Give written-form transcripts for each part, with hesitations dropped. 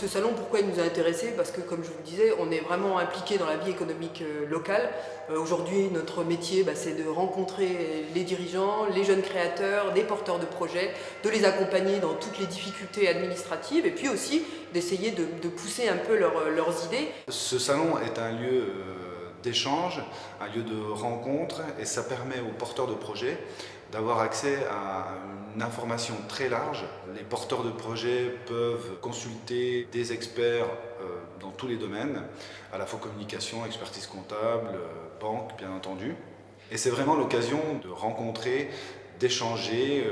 salon, pourquoi il nous a intéressés? Parce que, comme je vous le disais, on est vraiment impliqué dans la vie économique locale. Aujourd'hui, notre métier, c'est de rencontrer les dirigeants, les jeunes créateurs, les porteurs de projets, de les accompagner dans toutes les difficultés administratives et puis aussi d'essayer de pousser un peu leurs idées. Ce salon est un lieu d'échange, un lieu de rencontre, et ça permet aux porteurs de projets d'avoir accès à une information très large. Les porteurs de projets peuvent consulter des experts dans tous les domaines, à la fois communication, expertise comptable, banque bien entendu. Et c'est vraiment l'occasion de rencontrer, d'échanger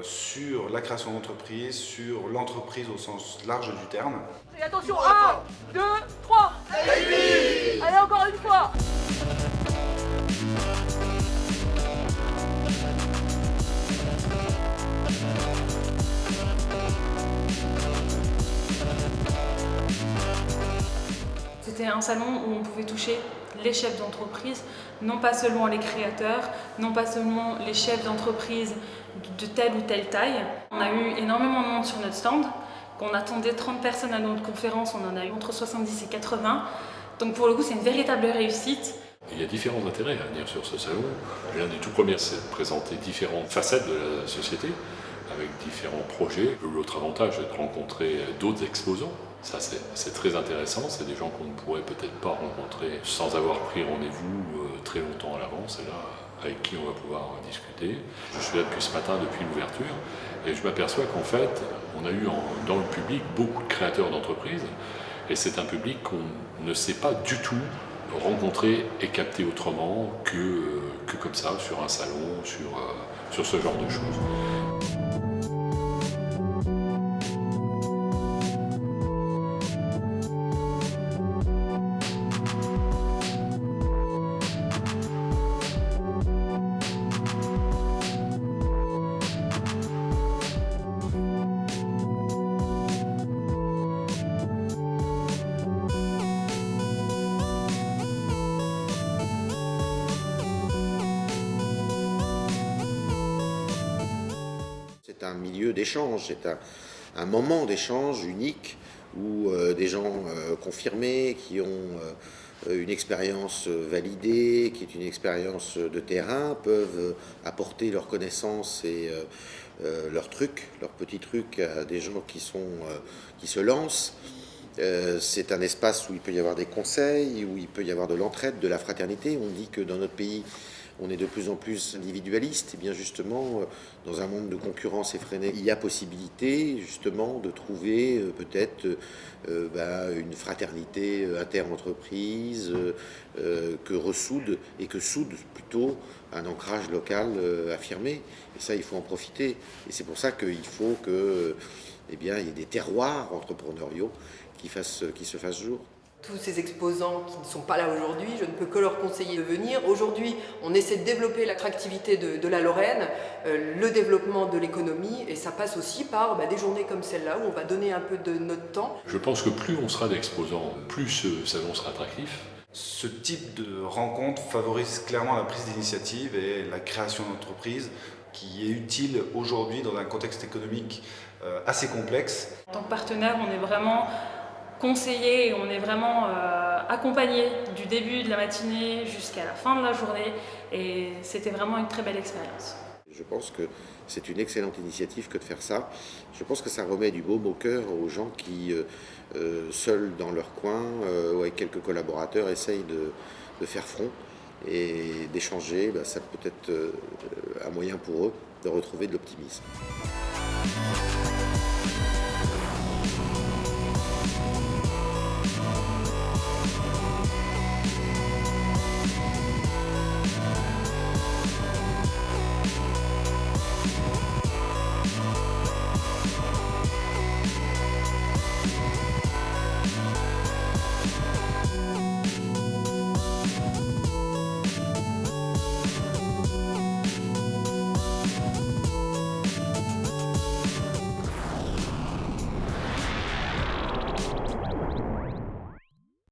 sur la création d'entreprise, sur l'entreprise au sens large du terme. Et attention, 1, 2, 3. Allez, encore une fois. C'était un salon où on pouvait toucher les chefs d'entreprise, non pas seulement les créateurs, non pas seulement les chefs d'entreprise de telle ou telle taille. On a eu énormément de monde sur notre stand. Quand on attendait 30 personnes à notre conférence, on en a eu entre 70 et 80. Donc pour le coup, c'est une véritable réussite. Il y a différents intérêts à venir sur ce salon. L'un des tout premiers, c'est de présenter différentes facettes de la société, avec différents projets. L'autre avantage, c'est de rencontrer d'autres exposants. Ça, c'est très intéressant. C'est des gens qu'on ne pourrait peut-être pas rencontrer sans avoir pris rendez-vous très longtemps à l'avance. Et là, avec qui on va pouvoir discuter. Je suis là depuis ce matin, depuis l'ouverture, et je m'aperçois qu'en fait, on a eu dans le public beaucoup de créateurs d'entreprises. Et c'est un public qu'on ne sait pas du tout rencontrer et capter autrement que comme ça, sur un salon, sur ce genre de choses. C'est un milieu d'échange, c'est un moment d'échange unique où des gens confirmés, qui ont une expérience validée, qui est une expérience de terrain, peuvent apporter leurs connaissances et leurs trucs, leurs petits trucs à des gens qui se lancent. C'est un espace où il peut y avoir des conseils, où il peut y avoir de l'entraide, de la fraternité. On dit que dans notre pays, on est de plus en plus individualiste. Et bien justement, dans un monde de concurrence effrénée, il y a possibilité justement de trouver peut-être une fraternité inter-entreprise que ressoude et que soude plutôt un ancrage local affirmé. Et ça, il faut en profiter. Et c'est pour ça qu'il faut que, il y ait des terroirs entrepreneuriaux qui se fassent jour. Tous ces exposants qui ne sont pas là aujourd'hui, je ne peux que leur conseiller de venir. Aujourd'hui, on essaie de développer l'attractivité de la Lorraine, le développement de l'économie, et ça passe aussi par des journées comme celle-là où on va donner un peu de notre temps. Je pense que plus on sera d'exposants, plus ce salon sera attractif. Ce type de rencontre favorise clairement la prise d'initiative et la création d'entreprises qui est utile aujourd'hui dans un contexte économique assez complexe. En tant que partenaire, on est vraiment conseillé et on est vraiment accompagné du début de la matinée jusqu'à la fin de la journée, et c'était vraiment une très belle expérience. Je pense que c'est une excellente initiative que de faire ça. Je pense que ça remet du baume au cœur aux gens qui, seuls dans leur coin ou avec quelques collaborateurs, essayent de faire front et d'échanger. Ça peut être un moyen pour eux de retrouver de l'optimisme.